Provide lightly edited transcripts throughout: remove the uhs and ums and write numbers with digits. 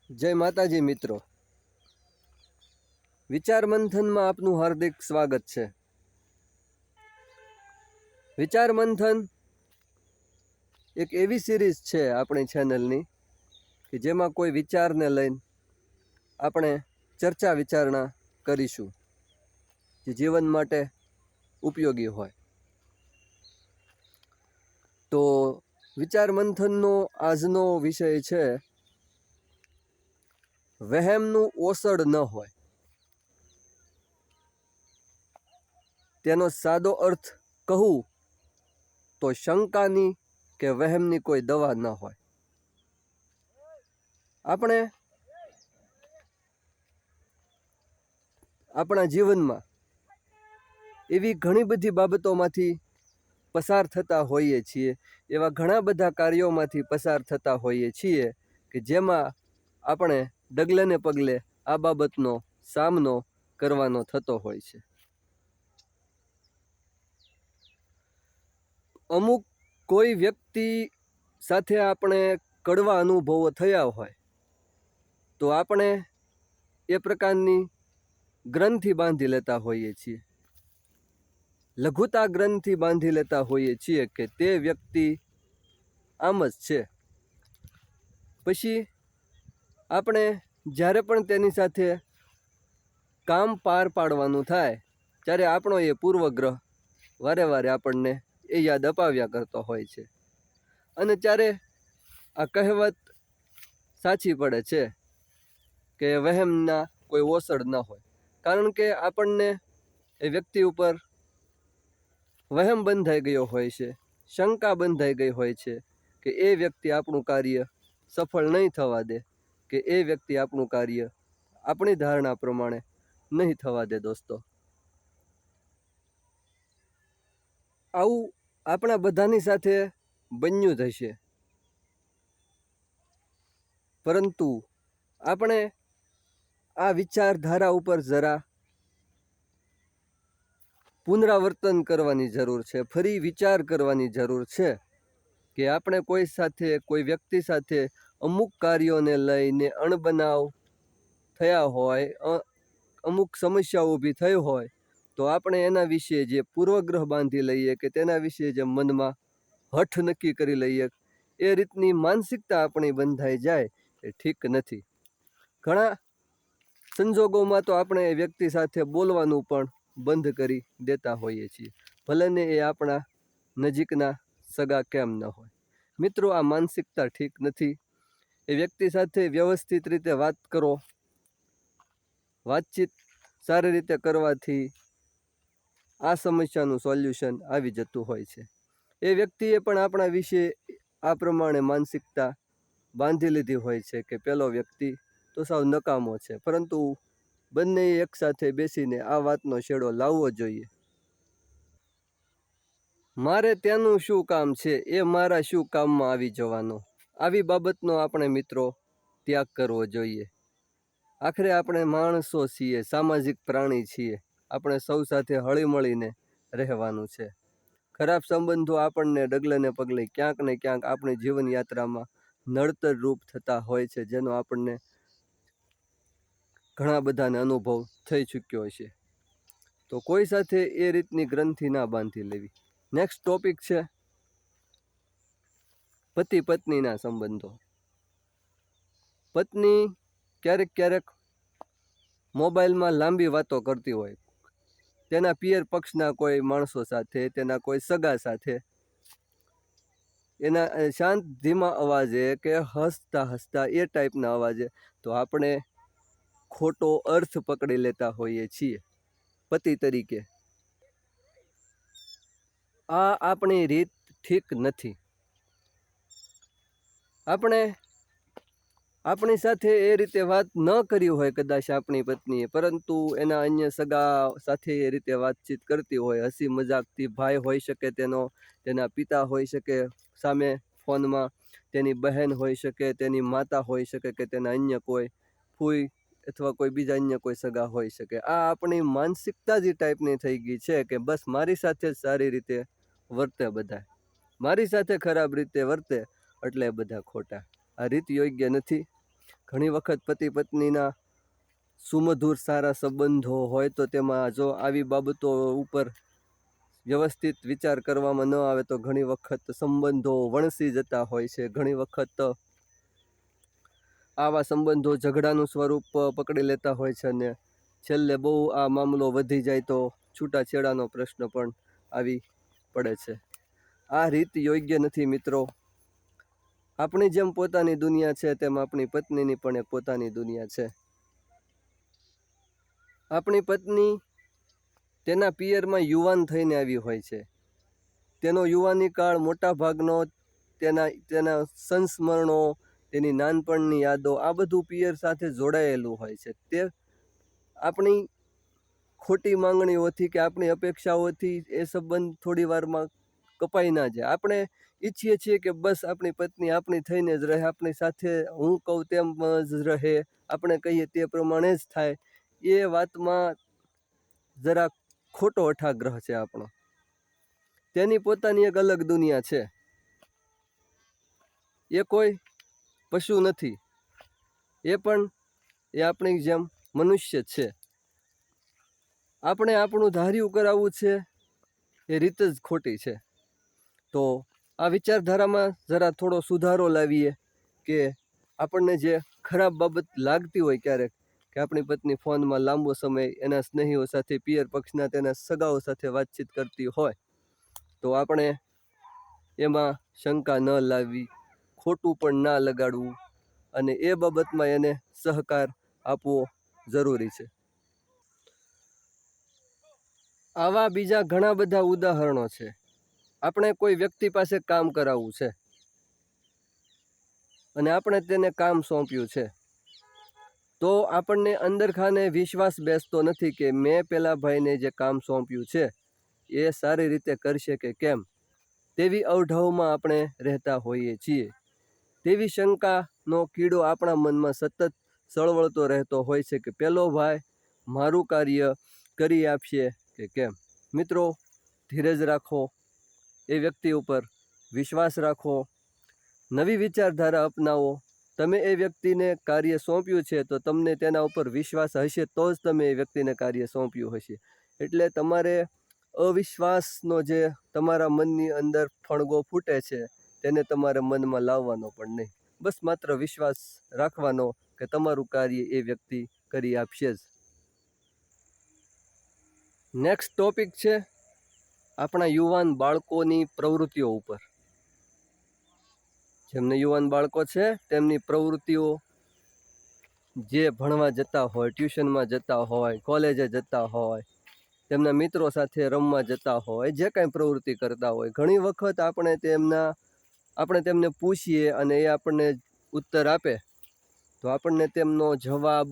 જય માતાજી મિત્રો, વિચાર મંથનમાં આપનું હાર્દિક સ્વાગત છે। વિચાર મંથન એક એવી સિરીઝ છે આપણી ચેનલની કે જેમાં કોઈ વિચારને લઈને આપણે ચર્ચા વિચારણા કરીશું જે જીવન માટે ઉપયોગી હોય। તો વિચાર મંથનનો આજનો વિષય છે વહેમનું ઓસડ ન હોય। તેનો સાદો અર્થ કહું તો શંકાની કે વહેમની કોઈ દવા ન હોય। આપણે આપણા જીવનમાં એવી ઘણી બધી બાબતોમાંથી પસાર થતા હોઈએ છીએ, એવા ઘણા બધા કાર્યોમાંથી પસાર થતા હોઈએ છીએ કે જેમાં આપણે ડગલે ને પગલે આ બાબતનો સામનો કરવાનો થતો હોય છે। અમુક કોઈ વ્યક્તિ સાથે આપણે કડવા અનુભવો થયા હોય તો આપણે એ પ્રકારની ગ્રંથિ બાંધી લેતા હોઈએ છીએ, લઘુતા ગ્રંથિ બાંધી લેતા હોઈએ છીએ કે તે વ્યક્તિ આમ જ છે। પછી આપણે જ્યારે પણ તેની સાથે કામ પાર પાડવાનું થાય ત્યારે આપણો એ પૂર્વગ્રહ વારે વારે આપણને એ યાદ અપાવ્યા કરતો હોય છે અને ત્યારે આ કહેવત સાચી પડે છે કે વહેમના કોઈ ઓસડ ન હોય। કારણ કે આપણને એ વ્યક્તિ ઉપર વહેમ બંધાઈ ગયો હોય છે, શંકા બંધાઈ ગઈ હોય છે કે એ વ્યક્તિ આપણું કાર્ય સફળ નહીં થવા દે, કે એ વ્યક્તિ આપણું કાર્ય આપણી ધારણા પ્રમાણે નહીં થવા દે। દોસ્તો, આવું આપણા બધાની સાથે બન્યું જ હશે, પરંતુ આપણે આ વિચારધારા ઉપર જરા પુનરાવર્તન કરવાની જરૂર છે, ફરી વિચાર કરવાની જરૂર છે કે આપણે કોઈ સાથે, કોઈ વ્યક્તિ સાથે અમુક કાર્યોને લઈને અણબનાવ થયા હોય, અમુક સમસ્યાઓ ઊભી થઈ હોય તો આપણે એના વિશે જે પૂર્વગ્રહ બાંધી લઈએ કે તેના વિશે જે મનમાં હઠ નક્કી કરી લઈએ, એ રીતની માનસિકતા આપણી બંધાઈ જાય એ ઠીક નથી। ઘણા સંજોગોમાં તો આપણે એ વ્યક્તિ સાથે બોલવાનું પણ બંધ કરી દેતા હોઈએ છીએ, ભલે ને એ આપણા નજીકના સગા કેમ ન હોય। મિત્રો, આ માનસિકતા ઠીક નથી। એ વ્યક્તિ સાથે વ્યવસ્થિત રીતે વાત કરો, વાતચીત સારી રીતે કરવાથી આ સમસ્યાનું સોલ્યુશન આવી જતું હોય છે। એ વ્યક્તિએ પણ આપણા વિશે આ પ્રમાણે માનસિકતા બાંધી લીધી હોય છે કે પેલો વ્યક્તિ તો સાવ નકામો છે, પરંતુ બંને એક સાથે બેસીને આ વાતનો છેડો લાવવો જોઈએ। મારે ત્યાંનું શું કામ છે, એ મારા શું કામમાં આવી જવાનો, આવી બાબતનો આપણે મિત્રો ત્યાગ કરવો જોઈએ। આખરે આપણે માણસો છીએ, સામાજિક પ્રાણી છીએ, આપણે સૌ સાથે હળીમળીને રહેવાનું છે। ખરાબ સંબંધો આપણને ડગલે ને પગલે ક્યાંક ને ક્યાંક આપણી જીવન યાત્રામાં નડતર રૂપ થતા હોય છે, જેનો આપણને ઘણા બધાને અનુભવ થઈ ચૂક્યો છે। તો કોઈ સાથે એ રીતની ગ્રંથિ ના બાંધી લેવી। નેક્સ્ટ ટોપિક છે પતિ પત્નીના સંબંધો। પત્ની ક્યારેક ક્યારેક મોબાઈલમાં લાંબી વાતો કરતી હોય, તેના પિયર પક્ષના કોઈ માણસો સાથે, તેના કોઈ સગા સાથે, એના શાંત ધીમા અવાજે કે હસતા હસતા એ ટાઈપના અવાજે, તો આપણે ખોટો અર્થ પકડી લેતા હોઈએ છીએ પતિ તરીકે। આ આપણી રીત ઠીક નથી। આપણે આપણી સાથે એ રીતે વાત ન કરી હોય કદાચ આપણી પત્નીએ, પરંતુ એના અન્ય સગા સાથે એ રીતે વાતચીત કરતી હોય, હસી મજાકથી, ભાઈ હોઈ શકે તેનો, તેના પિતા હોઈ શકે સામે ફોનમાં, તેની બહેન હોઈ શકે, તેની માતા હોઈ શકે કે તેના અન્ય કોઈ ફૂઈ અથવા કોઈ બીજા અન્ય કોઈ સગા હોઈ શકે। આ આપણી માનસિકતા જ ટાઈપની થઈ ગઈ છે કે બસ મારી સાથે જ સારી રીતે વર્તે બધા, મારી સાથે ખરાબ રીતે વર્તે એટલે બધા ખોટા। આ રીત યોગ્ય નથી। ઘણી વખત પતિ પત્નીના સુમધુર સારા સંબંધો હોય તો તેમાં જો આવી બાબતો ઉપર વ્યવસ્થિત વિચાર કરવામાં ન આવે તો ઘણી વખત સંબંધો વણસી જતા હોય છે. ઘણી વખત આવા સંબંધો ઝઘડાનું સ્વરૂપ પકડી લેતા હોય છે અને છેલ્લે બહુ આ મામલો વધી જાય તો છૂટાછેડાનો પ્રશ્ન પણ આવી પડે છે. આ રીત યોગ્ય નથી મિત્રો. આપણી જેમ પોતાની દુનિયા છે તેમ આપણી પત્નીની પણ એક પોતાની દુનિયા છે. આપણી પત્ની તેના પિયરમાં યુવાન થઈને આવી હોય છે. તેનો યુવાની કાળ મોટા ભાગનો તેના સંસ્મરણો, તેની નાનપણની યાદો, આ બધું પિયર સાથે જોડાયેલું હોય છે. તે આપણી ખોટી માંગણીઓથી કે આપણી અપેક્ષાઓથી એ સંબંધ થોડી વારમાં કપાઈ ના જાય. આપણે ઈચ્છીએ છીએ કે બસ આપણી પત્ની આપણી થઈને જ રહે, આપણી સાથે હું કહું તેમ જ રહે, આપણે કહીએ તે પ્રમાણે જ થાય. એ વાતમાં જરા ખોટો અઠાગ્રહ છે આપણો. તેની પોતાની એક અલગ દુનિયા છે. એ કોઈ પશુ નથી, એ આપણી જેમ મનુષ્ય છે. આપણે આપણું ધાર્યું કરાવવું છે એ રીત જ ખોટી છે. તો આ વિચારધારામાં જરા થોડો સુધારો લાવીએ કે આપણને જે ખરાબ બાબત લાગતી હોય ક્યારેક કે આપણી પત્ની ફોનમાં લાંબો સમય એના સ્નેહીઓ સાથે, પિયર પક્ષના તેના સગાઓ સાથે વાતચીત કરતી હોય તો આપણે એમાં શંકા ન લાવવી, ખોટું પણ ના લગાડવું અને એ બાબતમાં એને સહકાર આપવો જરૂરી છે. આવા બીજા ઘણા બધા ઉદાહરણો છે. આપણે કોઈ વ્યક્તિ પાસે કામ કરાવવું છે અને આપણે તેને કામ સોંપ્યું છે તો આપણને અંદરખાને વિશ્વાસ બેસતો નથી કે મેં પેલા ભાઈને જે કામ સોંપ્યું છે એ સારી રીતે કરશે કે કેમ. તેવી અવઢવમાં આપણે રહેતા હોઈએ છીએ. તેવી શંકાનો કીડો આપણા મનમાં સતત સળવળતો રહેતો હોય છે કે પેલો ભાઈ મારું કાર્ય કરી આપશે કે કેમ. મિત્રો, ધીરજ રાખો, એ વ્યક્તિ ઉપર વિશ્વાસ રાખો, નવી વિચારધારા અપનાવો. તમે એ વ્યક્તિને કાર્ય સોંપ્યું છે તો તમને તેના ઉપર વિશ્વાસ હશે તો જ તમે એ વ્યક્તિને કાર્ય સોંપ્યું હશે. એટલે તમારે અવિશ્વાસનો જે તમારા મનની અંદર ફણગો ફૂટે છે તેને તમારે મનમાં લાવવાનો પણ નહીં. બસ માત્ર વિશ્વાસ રાખવાનો કે તમારું કાર્ય એ વ્યક્તિ કરી આપશે જ. નેક્સ્ટ ટોપિક છે આપણા યુવાન બાળકોની પ્રવૃત્તિઓ ઉપર. જેમને યુવાન બાળકો છે તેમની પ્રવૃત્તિઓ, જે ભણવા જતા હોય, ટ્યુશનમાં જતા હોય, કોલેજે જતા હોય, તેમના મિત્રો સાથે રમવા જતા હોય, જે કાંઈ પ્રવૃત્તિ કરતા હોય, ઘણી વખત આપણે તેમને પૂછીએ અને એ આપણને ઉત્તર આપે તો આપણને તેમનો જવાબ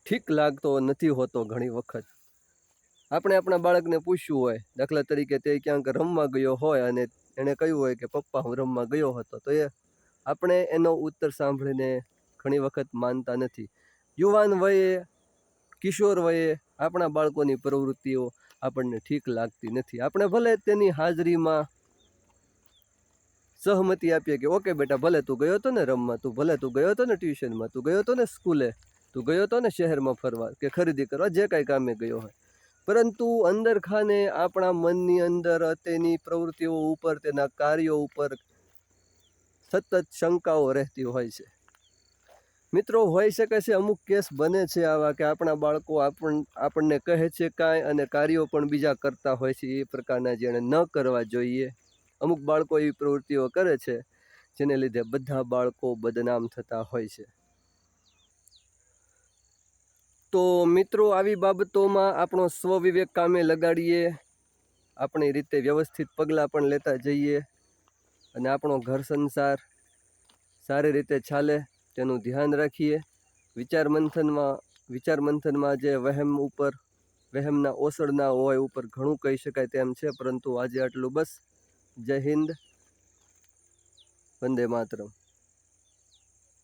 ઠીક લાગતો નથી હોતો. ઘણી વખત આપણે આપણા બાળકને પૂછ્યું હોય, દાખલા તરીકે તે ક્યાંક રમવા ગયો હોય અને એણે કહ્યું હોય કે પપ્પા હું રમવા ગયો હતો, તો આપણે એનો ઉત્તર સાંભળીને ઘણી વખત માનતા નથી. યુવાન વયે, કિશોર વયે આપણા બાળકોની પ્રવૃત્તિઓ આપણને ઠીક લાગતી નથી. આપણે ભલે તેની હાજરીમાં સહમતી આપીએ કે ઓકે બેટા, ભલે તું ગયો હતો ને રમવા, તું ગયો હતો ને ટ્યુશનમાં, તું ગયો હતો ને સ્કૂલે, તું ગયો હતો ને શહેરમાં ફરવા કે ખરીદી કરવા, જે કાંઈ કામે ગયો હોય, પરંતુ અંદર ખાને આપણા મનની અંદર તેની પ્રવૃત્તિઓ ઉપર, તેના કાર્યો ઉપર સતત શંકાઓ રહેતી હોય છે. મિત્રો, હોઈ શકે છે અમુક કેસ બને છે આવા કે આપણા બાળકો આપણને કહે છે કાંઈ અને કાર્યો પણ બીજા કરતા હોય છે એ પ્રકારના જેણે ન કરવા જોઈએ. અમુક બાળકો એવી પ્રવૃત્તિઓ કરે છે જેને લીધે બધા બાળકો બદનામ થતા હોય છે. તો મિત્રો, આવી બાબતોમાં આપણો સ્વવિવેક કામે લગાડીએ, આપણી રીતે વ્યવસ્થિત પગલાં પણ લેતા જઈએ અને આપણો ઘર સંસાર સારી રીતે ચાલે તેનું ધ્યાન રાખીએ. વિચાર મંથનમાં જે વહેમના ઓસડના હોય ઉપર ઘણું કહી શકાય તેમ છે, પરંતુ આજે આટલું બસ. જય હિન્દ, વંદે માતરમ.